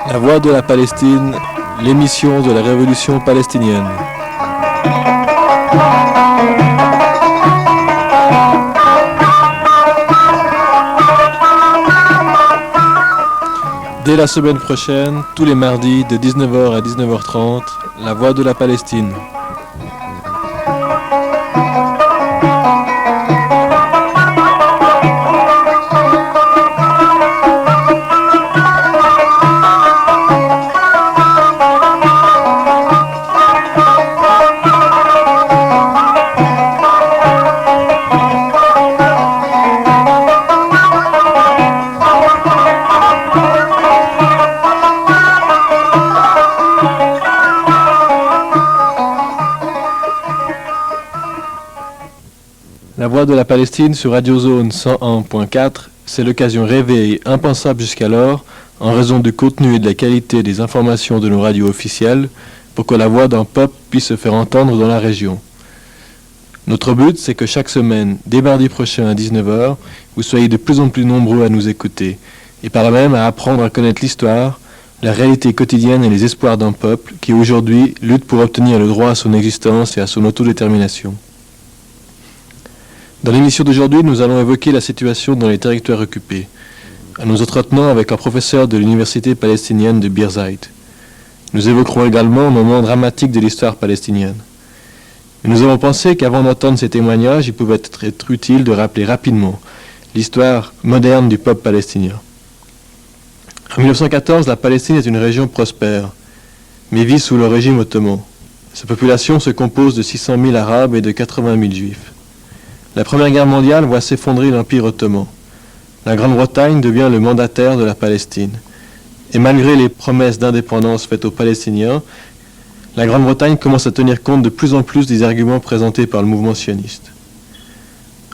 La Voix de la Palestine, l'émission de la révolution palestinienne. Dès la semaine prochaine, tous les mardis de 19h à 19h30, La Voix de la Palestine. La Voix de la Palestine sur Radio Zone 101.4, c'est l'occasion rêvée et impensable jusqu'alors, en raison du contenu et de la qualité des informations de nos radios officielles, pour que la voix d'un peuple puisse se faire entendre dans la région. Notre but, c'est que chaque semaine, dès mardi prochain à 19h, vous soyez de plus en plus nombreux à nous écouter, et par là même à apprendre à connaître l'histoire, la réalité quotidienne et les espoirs d'un peuple qui aujourd'hui lutte pour obtenir le droit à son existence et à son autodétermination. Dans l'émission d'aujourd'hui, nous allons évoquer la situation dans les territoires occupés, en nous entretenant avec un professeur de l'université palestinienne de Birzeit. Nous évoquerons également un moment dramatique de l'histoire palestinienne. Mais nous avons pensé qu'avant d'entendre ces témoignages, il pouvait être utile de rappeler rapidement l'histoire moderne du peuple palestinien. En 1914, la Palestine est une région prospère, mais vit sous le régime ottoman. Sa population se compose de 600 000 Arabes et de 80 000 Juifs. La Première Guerre mondiale voit s'effondrer l'Empire ottoman. La Grande-Bretagne devient le mandataire de la Palestine. Et malgré les promesses d'indépendance faites aux Palestiniens, la Grande-Bretagne commence à tenir compte de plus en plus des arguments présentés par le mouvement sioniste.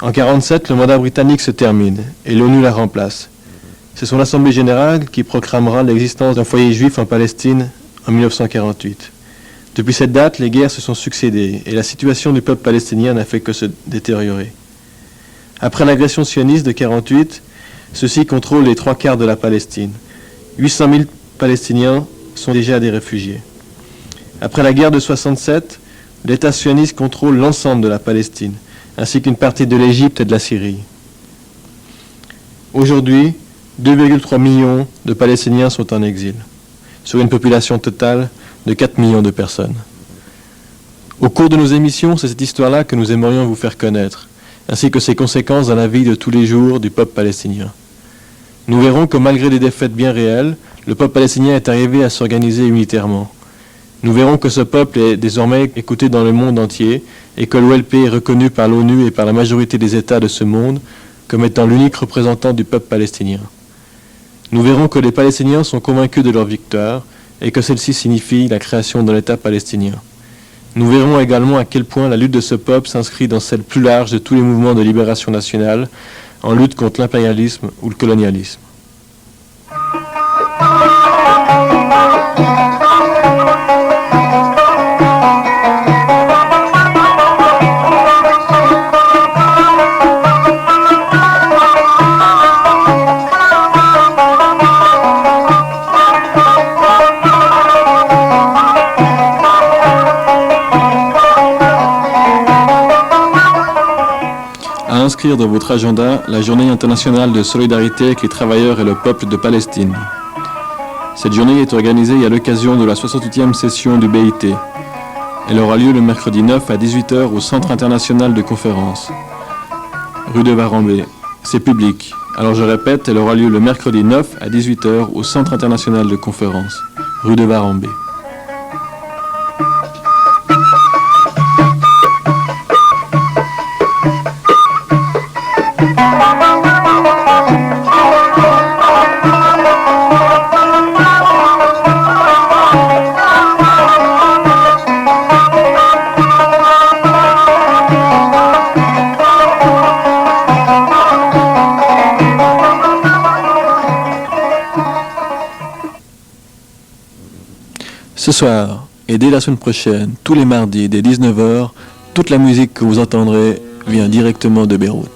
En 1947, le mandat britannique se termine et l'ONU la remplace. C'est son Assemblée générale qui proclamera l'existence d'un foyer juif en Palestine en 1948. Depuis cette date, les guerres se sont succédées et la situation du peuple palestinien n'a fait que se détériorer. Après l'agression sioniste de 1948, ceux-ci contrôlent les 3/4 de la Palestine. 800 000 Palestiniens sont déjà des réfugiés. Après la guerre de 1967, l'État sioniste contrôle l'ensemble de la Palestine, ainsi qu'une partie de l'Égypte et de la Syrie. Aujourd'hui, 2,3 millions de Palestiniens sont en exil, sur une population totale de 4 millions de personnes. Au cours de nos émissions, c'est cette histoire-là que nous aimerions vous faire connaître, ainsi que ses conséquences dans la vie de tous les jours du peuple palestinien. Nous verrons que malgré des défaites bien réelles, le peuple palestinien est arrivé à s'organiser unitairement. Nous verrons que ce peuple est désormais écouté dans le monde entier et que l'OLP est reconnu par l'ONU et par la majorité des États de ce monde comme étant l'unique représentant du peuple palestinien. Nous verrons que les Palestiniens sont convaincus de leur victoire et que celle-ci signifie la création d'un État palestinien. Nous verrons également à quel point la lutte de ce peuple s'inscrit dans celle plus large de tous les mouvements de libération nationale en lutte contre l'impérialisme ou le colonialisme. Inscrire dans votre agenda la journée internationale de solidarité avec les travailleurs et le peuple de Palestine. Cette journée est organisée à l'occasion de la 68e session du BIT. Elle aura lieu le mercredi 9 à 18h au Centre international de conférences, rue de Varambé. C'est public. Alors je répète, elle aura lieu le mercredi 9 à 18h au Centre international de conférences, rue de Varambé. Ce soir, et dès la semaine prochaine, tous les mardis dès 19h, toute la musique que vous entendrez vient directement de Beyrouth.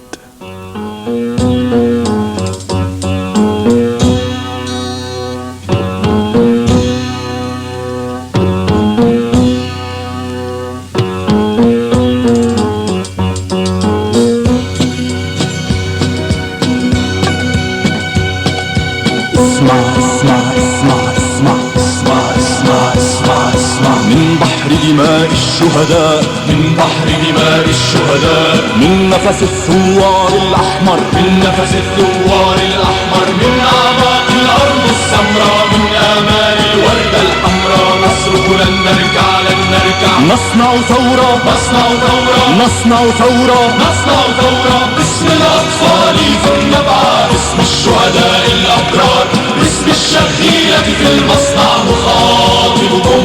الشهداء من بحر دماء الشهداء من نفس الثوار الأحمر من نفس الثوار الأحمر من أعماق الأرض السمراء من آمال الوردة الحمراء نصرخ لن نركع لن نركع نصنع ثورة نصنع ثورة نصنع ثورة نصنع ثورة باسم الأطفال ثم بعد باسم الشهداء الأبرار باسم الشغيلة في المصنع نخاطبكم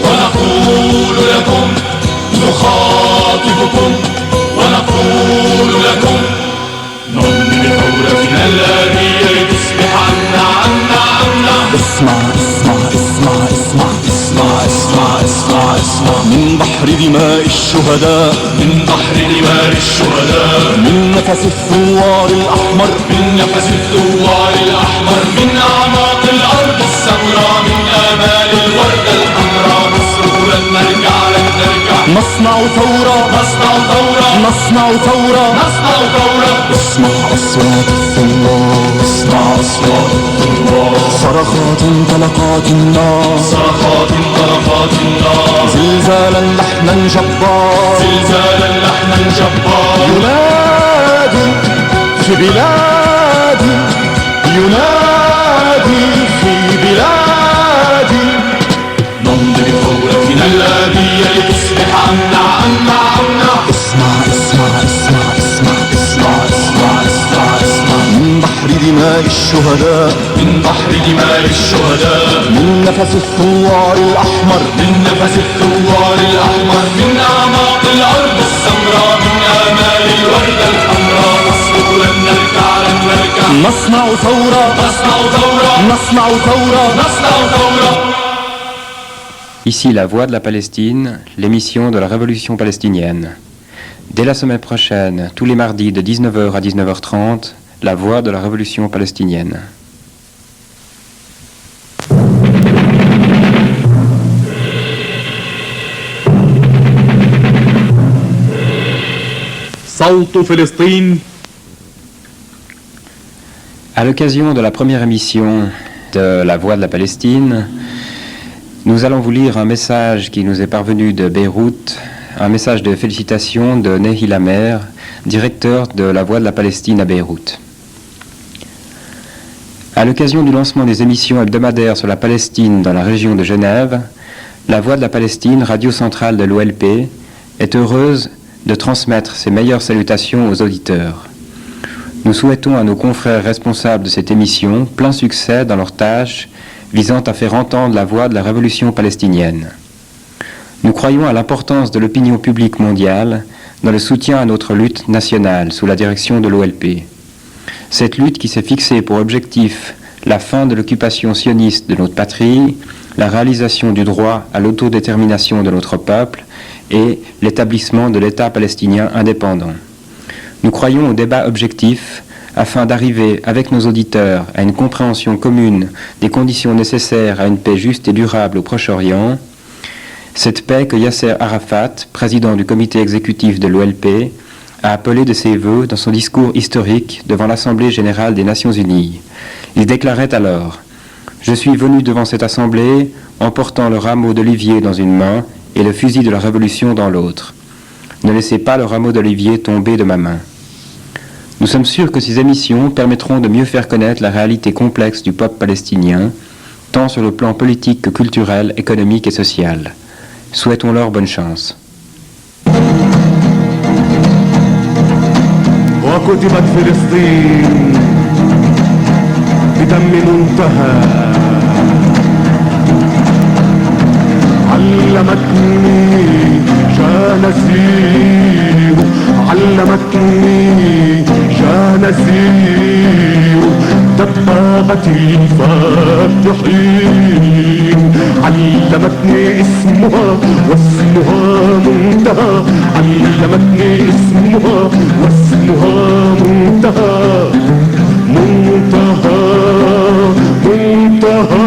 ونقول لكم نخاطبكم ونقول لكم نمضي بثورتنا الآبية لتصبح عنا عنا عنا اسمع اسمع اسمع اسمع اسمع اسمع اسمع اسمع من بحر دماء الشهداء من بحر دماء الشهداء من نفس الثوار الأحمر من نفس الثوار الأحمر من أعماق الأرض السمراء من آمال الوردة الحمراء نصرخ لن نركع لن نركع نصنع ثورة نصنع ثورة نصنع ثورة نصنع ثورة اسمع أصوات الثوار اسمع أصوات الثوار صرخات طلقات النار صرخات طلقات النار زلزالا لحنا جبار زلزالا لحنا جبار ينادي في بلادي ينادي في بلادي نمضي بثورتنا الآبية لتصبح عنا عنا عنا اسمع اسمع اسمع اسمع اسمع اسمع اسمع اسمع من بحر دماء الشهداء من بحر دماء الشهداء من نفس الثوار الأحمر من نفس الثوار الأحمر من أعماق الأرض السمراء من آمال الوردة الحمراء نصرخ لن نركع لن نركع نصنع ثورة نصنع ثورة نصنع ثورة نصنع ثورة. Ici la Voix de la Palestine, l'émission de la Révolution palestinienne. Dès la semaine prochaine, tous les mardis de 19h à 19h30, la Voix de la Révolution palestinienne. À l'occasion de la première émission de la Voix de la Palestine, nous allons vous lire un message qui nous est parvenu de Beyrouth, un message de félicitations de Nehi Lamer, directeur de la Voix de la Palestine à Beyrouth. À l'occasion du lancement des émissions hebdomadaires sur la Palestine dans la région de Genève, la Voix de la Palestine, radio centrale de l'OLP, est heureuse de transmettre ses meilleures salutations aux auditeurs. Nous souhaitons à nos confrères responsables de cette émission plein succès dans leurs tâches visant à faire entendre la voix de la révolution palestinienne. Nous croyons à l'importance de l'opinion publique mondiale dans le soutien à notre lutte nationale sous la direction de l'OLP. Cette lutte qui s'est fixée pour objectif la fin de l'occupation sioniste de notre patrie, la réalisation du droit à l'autodétermination de notre peuple et l'établissement de l'État palestinien indépendant. Nous croyons au débat objectif afin d'arriver avec nos auditeurs à une compréhension commune des conditions nécessaires à une paix juste et durable au Proche-Orient, cette paix que Yasser Arafat, président du comité exécutif de l'OLP, a appelée de ses vœux dans son discours historique devant l'Assemblée générale des Nations unies. Il déclarait alors « Je suis venu devant cette Assemblée en portant le rameau d'olivier dans une main et le fusil de la Révolution dans l'autre. Ne laissez pas le rameau d'olivier tomber de ma main. » Nous sommes sûrs que ces émissions permettront de mieux faire connaître la réalité complexe du peuple palestinien, tant sur le plan politique que culturel, économique et social. Souhaitons-leur bonne chance. وكتبت فلسطين بدم منتهى علمتني جانسير علمتني جانسير دبابة الفاتحين علمتني اسمها واسمها منتهى علمتني اسمها واسمها منتهى منتهى منتهى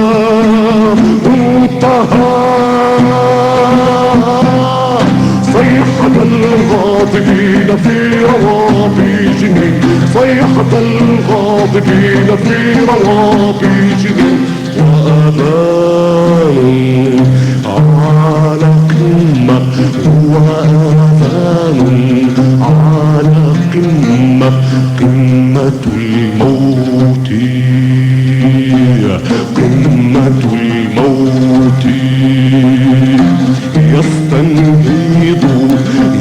منتهى صيحة الغاضبين في روابيجهم صيحة الغاضبين في روابيجهم وأمان على أمة يستنهض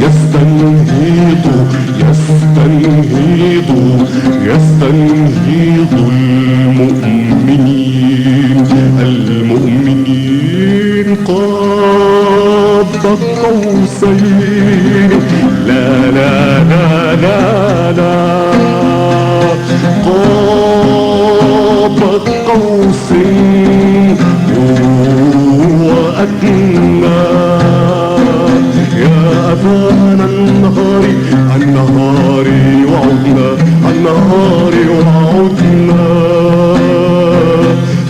يستنهض يستنهض يستنهض المؤمنين قاب قوسين لا لا لا لا لا قاب قوسين وأدنى يا أبانا النهار وعدنا النهار وعدنا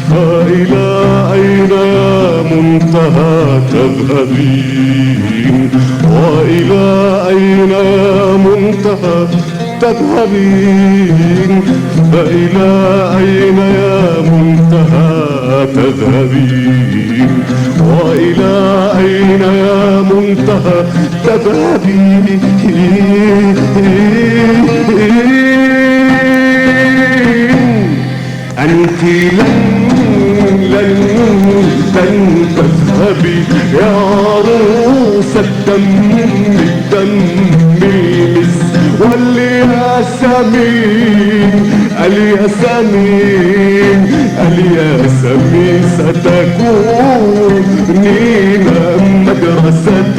فإلى أين يا منتهى تذهبين وإلى أين يا منتهى تذهبين فإلى أين يا منتهى تذهبين وإلى أين يا منتهى تذهبين أنت لن تذهبي يا عروس الدم المس والياسمين الياسمين ستكونين مدرسة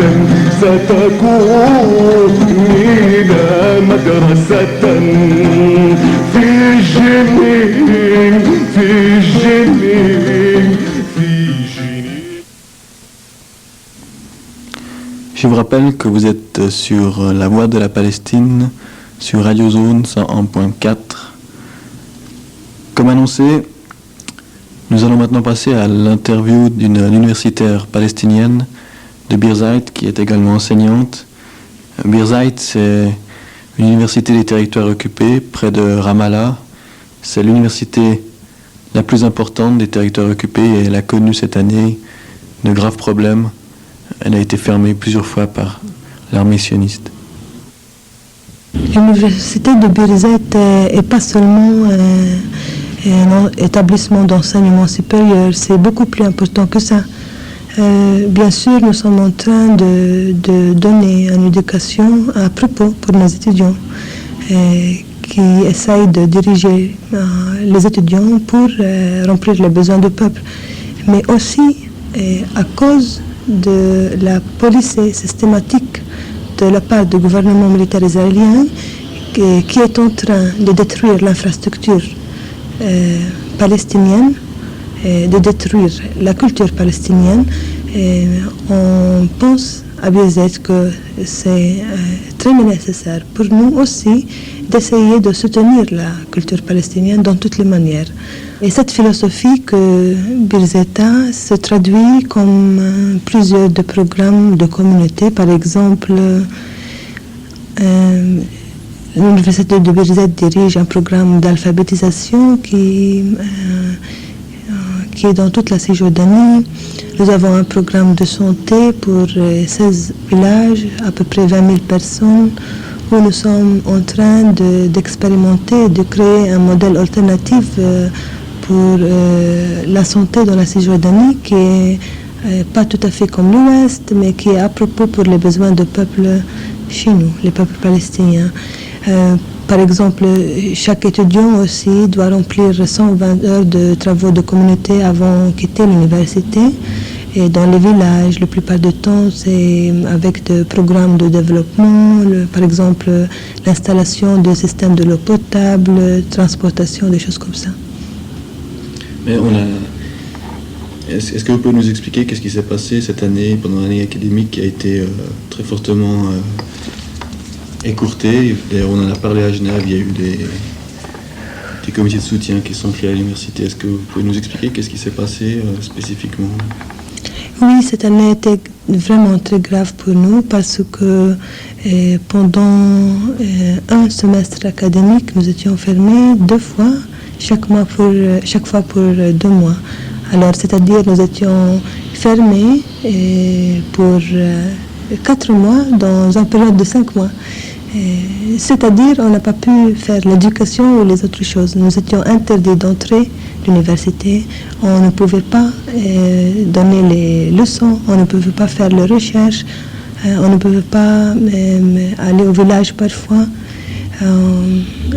ستكونين مدرسة في جنين في جنين في جنين. Je vous rappelle que vous êtes sur La Voix de la Palestine, sur Radio Zone 101.4. Comme annoncé, nous allons maintenant passer à l'interview d'une universitaire palestinienne de Birzeit qui est également enseignante. Birzeit, c'est une université des territoires occupés près de Ramallah. C'est l'université la plus importante des territoires occupés et elle a connu cette année de graves problèmes. Elle a été fermée plusieurs fois par l'armée sioniste. L'université de Birzeit n'est pas seulement un établissement d'enseignement supérieur, c'est beaucoup plus important que ça. Bien sûr, nous sommes en train de donner une éducation à propos pour nos étudiants qui essayent de diriger les étudiants pour remplir les besoins du peuple, mais aussi à cause de la police systématique de la part du gouvernement militaire israélien qui est en train de détruire l'infrastructure palestinienne, de détruire la culture palestinienne. On pense à Birzeit que c'est très nécessaire pour nous aussi d'essayer de soutenir la culture palestinienne dans toutes les manières. Et cette philosophie que Birzeit a se traduit comme plusieurs de programmes de communauté. Par exemple, l'université de Birzeit dirige un programme d'alphabétisation qui est dans toute la Cisjordanie. Nous avons un programme de santé pour 16 villages, à peu près 20 000 personnes, où nous sommes en train d'expérimenter, de créer un modèle alternatif pour la santé dans la Cisjordanie, qui est pas tout à fait comme l'Ouest, mais qui est à propos pour les besoins du peuple chez nous, les peuples palestiniens. Par exemple, chaque étudiant aussi doit remplir 120 heures de travaux de communauté avant de quitter l'université. Et dans les villages, la plupart du temps, c'est avec des programmes de développement, par exemple l'installation de systèmes de l'eau potable, transportation, des choses comme ça. Mais est-ce que vous pouvez nous expliquer qu'est-ce qui s'est passé cette année, pendant l'année académique qui a été très fortement écourtée? D'ailleurs, on en a parlé à Genève, il y a eu des comités de soutien qui sont créés à l'université. Est-ce que vous pouvez nous expliquer qu'est-ce qui s'est passé spécifiquement? Oui, cette année était vraiment très grave pour nous parce que pendant un semestre académique, nous étions fermés 2 fois, chaque fois pour 2 mois. Alors, c'est-à-dire nous étions fermés pour 4 mois dans une période de 5 mois. C'est-à-dire, on n'a pas pu faire l'éducation ou les autres choses. Nous étions interdits d'entrer à l'université. On ne pouvait pas donner les leçons, on ne pouvait pas faire les recherches, on ne pouvait pas aller au village parfois.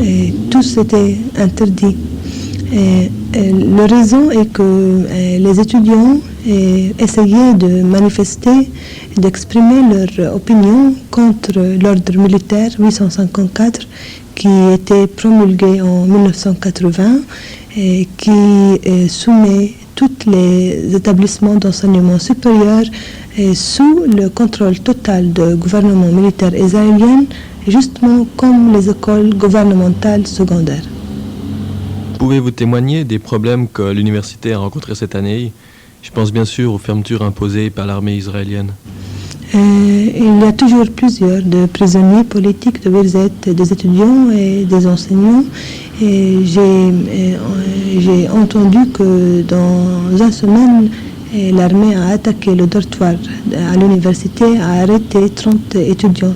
Et tout était interdit. La raison est que les étudiants essayaient de manifester, d'exprimer leur opinion contre l'ordre militaire 854 qui était promulgué en 1980 et qui soumet tous les établissements d'enseignement supérieur sous le contrôle total du gouvernement militaire israélien, justement comme les écoles gouvernementales secondaires. Pouvez-vous témoigner des problèmes que l'université a rencontrés cette année? Je pense bien sûr aux fermetures imposées par l'armée israélienne. Il y a toujours plusieurs de prisonniers politiques de Birzeit, des étudiants et des enseignants. Et j'ai entendu que dans une semaine, l'armée a attaqué le dortoir à l'université, a arrêté 30 étudiants,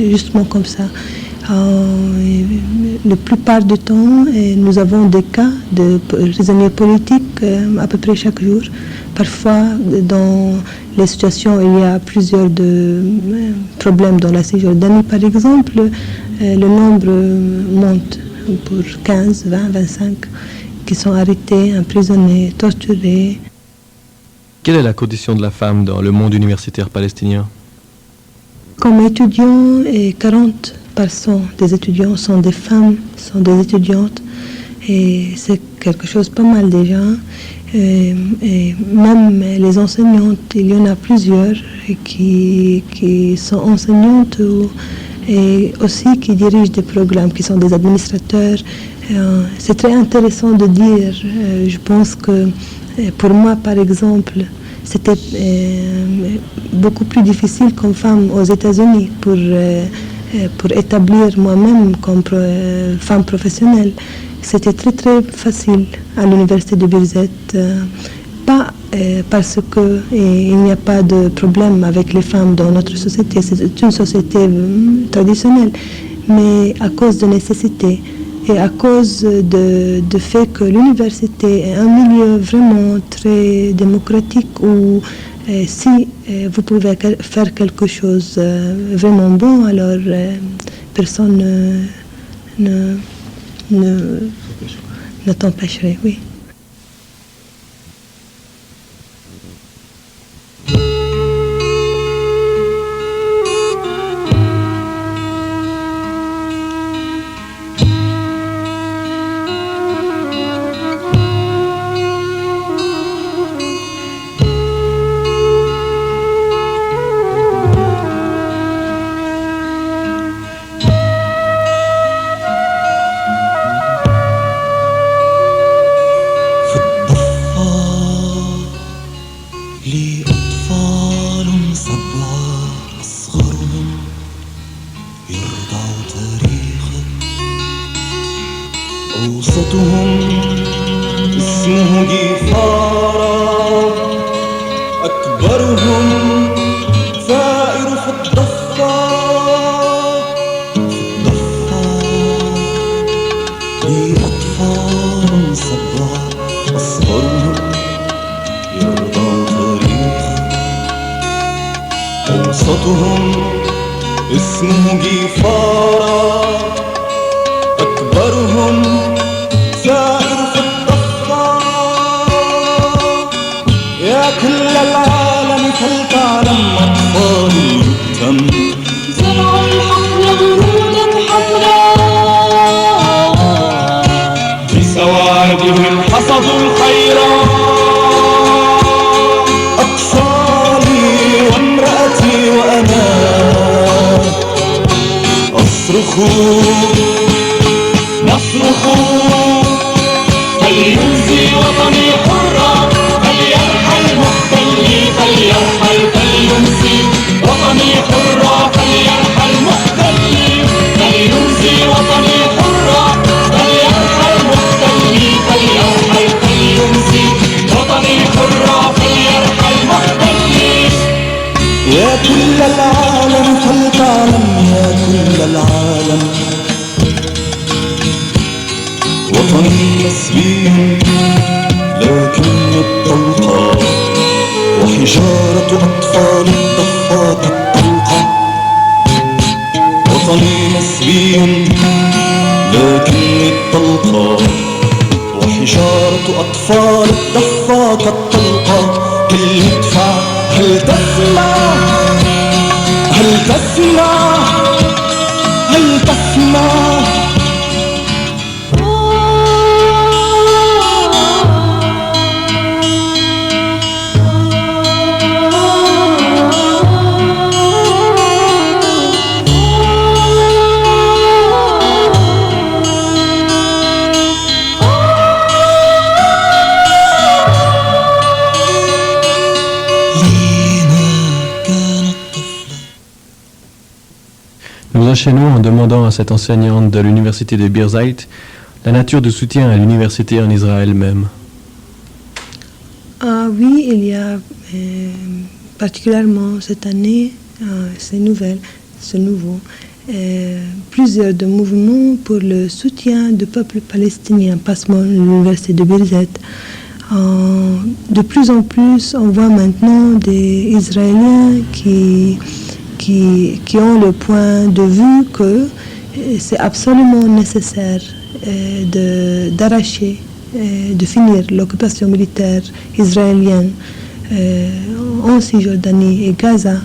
justement comme ça. La plupart du temps, nous avons des cas de prisonniers politiques à peu près chaque jour. Parfois, dans les situations où il y a plusieurs problèmes dans la Cisjordanie, par exemple, le nombre monte pour 15, 20, 25 qui sont arrêtés, emprisonnés, torturés. Quelle est la condition de la femme dans le monde universitaire palestinien? Comme étudiants, 40% des étudiants sont des femmes, sont des étudiantes, et c'est quelque chose pas mal déjà. Et même les enseignantes, il y en a plusieurs qui sont enseignantes et aussi qui dirigent des programmes, qui sont des administrateurs. C'est très intéressant de dire, je pense que pour moi par exemple, c'était beaucoup plus difficile comme femme aux États-Unis pour établir moi-même comme femme professionnelle. C'était très très facile à l'université de Birzeit, pas parce qu'il n'y a pas de problème avec les femmes dans notre société, c'est une société traditionnelle, mais à cause de nécessité et à cause de fait que l'université est un milieu vraiment très démocratique où si vous pouvez faire quelque chose vraiment bon, alors personne ne t'empêcherait, oui. العالم وطني مسبي لكن الطلقة وحجارة أطفال الضفات الطلقة وطني مسبي لكن الطلقة وحجارة أطفال الضفات الطلقة كل مدفع هل تسمع هل تسمع هل تسمع Nous enchaînons en demandant à cette enseignante de l'université de Birzeit la nature du soutien à l'université en Israël même. Ah oui, il y a particulièrement cette année, c'est nouveau, plusieurs de mouvements pour le soutien du peuple palestinien, pas seulement l'université de Birzeit. De plus en plus, on voit maintenant des Israéliens qui ont le point de vue que c'est absolument nécessaire d'arracher, de finir l'occupation militaire israélienne en Cisjordanie et Gaza,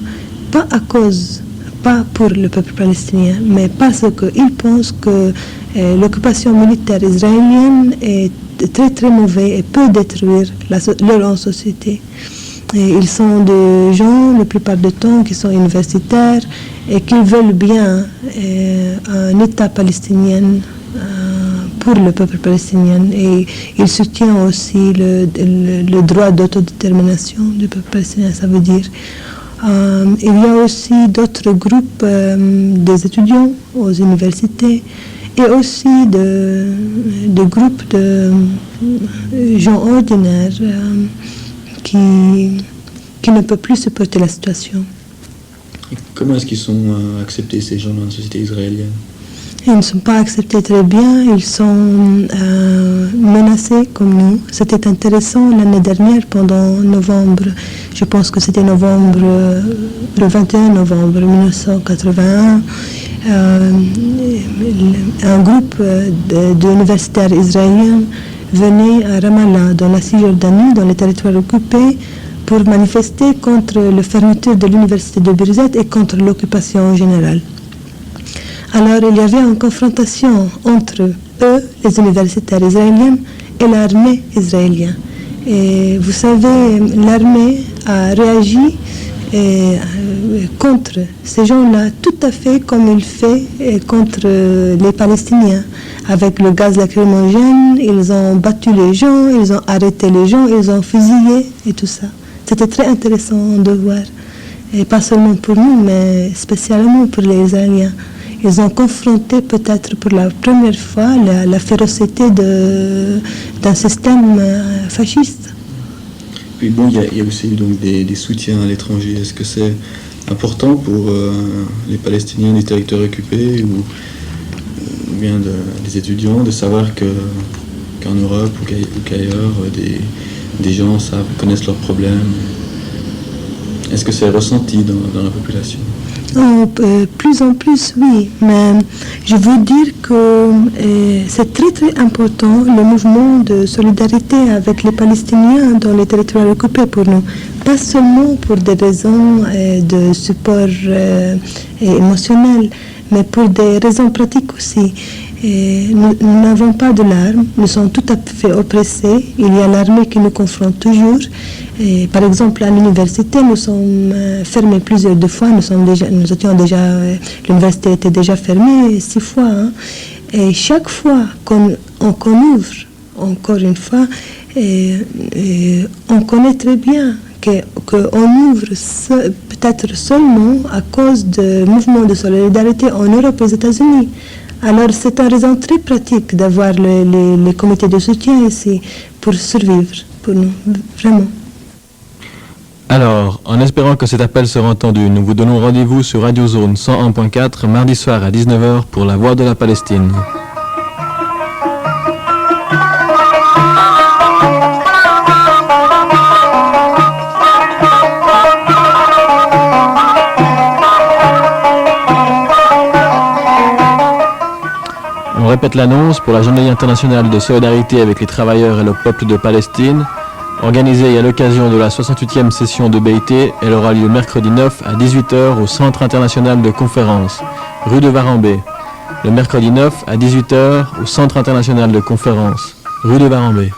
pas pour le peuple palestinien, mais parce qu'ils pensent que l'occupation militaire israélienne est très très mauvaise et peut détruire leur société. Et ils sont des gens, la plupart du temps, qui sont universitaires et qui veulent bien un État palestinien pour le peuple palestinien. Et ils soutiennent aussi le droit d'autodétermination du peuple palestinien, ça veut dire. Il y a aussi d'autres groupes des étudiants aux universités et aussi des groupes de gens ordinaires qui ne peuvent plus supporter la situation. Et comment est-ce qu'ils sont acceptés, ces gens dans la société israélienne? Ils ne sont pas acceptés très bien, ils sont menacés comme nous. C'était intéressant l'année dernière, pendant novembre, je pense que c'était le 21 novembre 1981, un groupe d'universitaires israéliens venait à Ramallah, dans la Cisjordanie, dans les territoires occupés, pour manifester contre la fermeture de l'université de Birzeit et contre l'occupation en général. Alors il y avait une confrontation entre eux, les universitaires israéliens, et l'armée israélienne. Et vous savez, l'armée a réagi contre ces gens-là tout à fait comme il fait contre les Palestiniens. Avec le gaz lacrymogène, ils ont battu les gens, ils ont arrêté les gens, ils ont fusillé et tout ça. C'était très intéressant de voir. Et pas seulement pour nous, mais spécialement pour les Israéliens. Ils ont confronté peut-être pour la première fois la férocité d'un système fasciste. Puis bon, il y a aussi donc des soutiens à l'étranger. Est-ce que c'est important pour les Palestiniens des territoires occupés ou bien des étudiants de savoir qu'en Europe ou qu'ailleurs, des gens connaissent leurs problèmes? Est-ce que c'est ressenti dans la population? Plus en plus, oui, mais je veux dire que c'est très très important le mouvement de solidarité avec les Palestiniens dans les territoires occupés pour nous. Pas seulement pour des raisons de support émotionnel, mais pour des raisons pratiques aussi. Nous n'avons pas de l'arme, nous sommes tout à fait oppressés. Il y a l'armée qui nous confronte toujours. Et par exemple, à l'université, nous sommes fermés plusieurs fois. L'université était déjà fermée 6 fois. Hein. Et chaque fois qu'on ouvre, encore une fois, on connaît très bien qu'on ouvre peut-être seulement à cause du mouvement de solidarité en Europe et aux États-Unis. Alors c'est une raison très pratique d'avoir les comités de soutien ici pour survivre, pour nous, vraiment. Alors, en espérant que cet appel sera entendu, nous vous donnons rendez-vous sur Radio Zone 101.4 mardi soir à 19h pour la Voix de la Palestine. On répète l'annonce pour la Journée internationale de solidarité avec les travailleurs et le peuple de Palestine. Organisée à l'occasion de la 68e session de BIT, elle aura lieu mercredi 9 à 18h au Centre international de conférences, rue de Varambé. Le mercredi 9 à 18h au Centre international de conférences, rue de Varambé.